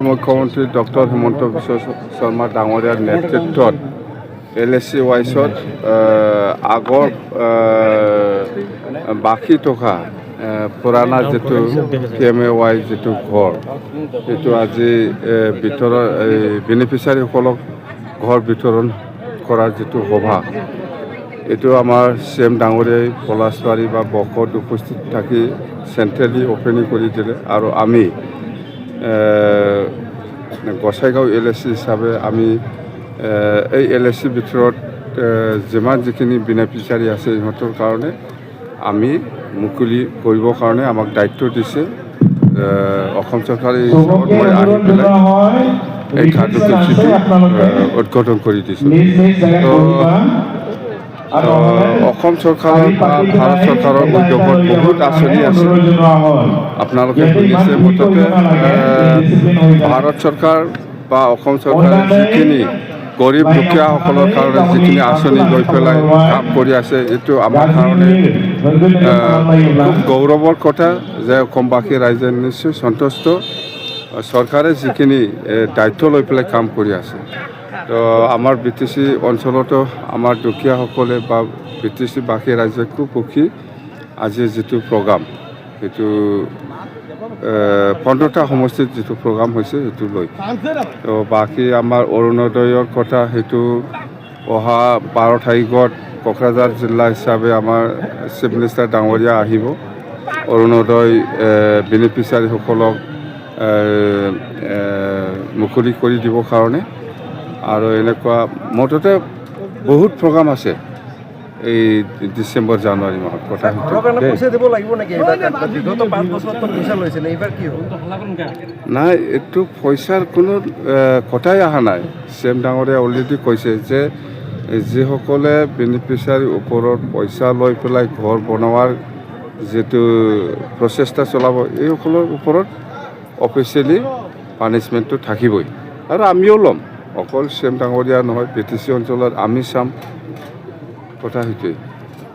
মুখ্যমন্ত্ৰী ডক্টৰ হিমন্ত বিশ্ব শৰ্মা ডাঙৰীয়াৰ নেতৃত্বত LSC ৱাইছত আগৰ বাকী থকা পুৰণা যিটো PMAY যিটো ঘৰ সেইটো আজি বেনিফিচিয়াৰীসকলক ঘৰ বিতৰণ কৰাৰ যিটো সভা এইটো আমাৰ CM ডাঙৰীয়াই পলাশবাৰী বা বকত উপস্থিত থাকি চেণ্ট্ৰেলি অপেনিং কৰি দিলে আৰু আমি গোসাইগাঁও LSC হিচাপে আমি এই LSC ভিতৰত যিমান যিখিনি বেনিফিচিয়াৰী আছে সিহঁতৰ কাৰণে আমি মুকলি কৰিবৰ কাৰণে আমাক দায়িত্ব দিছে অসম চৰকাৰে মই আহি পেলাই এই কাৰ্যসূচীটো উদ্বোধন কৰি দিছোঁ অসম চৰকাৰ বা ভাৰত চৰকাৰৰ উদ্যোগত বহুত আঁচনি আছে আপোনালোকে শুনিছে মুঠতে ভাৰত চৰকাৰ বা অসম চৰকাৰে যিখিনি গৰীব দুখীয়াসকলৰ কাৰণে যিখিনি আঁচনি লৈ পেলাই কাম কৰি আছে এইটো আমাৰ কাৰণে খুব গৌৰৱৰ কথা যে অসমবাসী ৰাইজে নিশ্চয় সন্তুষ্ট চৰকাৰে যিখিনি দায়িত্ব লৈ পেলাই কাম কৰি আছে তো আমাৰ BTC অঞ্চলতো আমাৰ দুখীয়াসকলে বা BTC বাসী ৰাইজে খুব সুখী আজিৰ যিটো প্ৰগ্ৰাম সেইটো 15টা সমষ্টিত যিটো প্ৰগ্ৰাম হৈছে সেইটো লৈ তো বাকী আমাৰ অৰুণোদয়ৰ কথা সেইটো অহা 12 তাৰিখত কোকৰাঝাৰ জিলা হিচাপে আমাৰ চিফ মিনিষ্টাৰ ডাঙৰীয়া আহিব অৰুণোদয় বেনিফিচিয়াৰীসকলক মুকলি কৰি দিবৰ কাৰণে আৰু এনেকুৱা মুঠতে বহুত প্ৰগ্ৰাম আছে এই ডিচেম্বৰ জানুৱাৰী মাহত কথা নাই এইটো পইচাৰ কোনো কথাই অহা নাই CM ডাঙৰীয়া অলৰেডি কৈছে যে যিসকলে বেনিফিচিয়াৰীৰ ওপৰত পইচা লৈ পেলাই ঘৰ বনোৱাৰ যিটো প্ৰচেষ্টা চলাব এইসকলৰ ওপৰত অফিচিয়েলি পানিছমেণ্টটো থাকিবই আৰু আমিও ল'ম অকল CM ডাঙৰীয়া নহয় BTC অঞ্চলত আমি চাম কথা সেইটোৱেই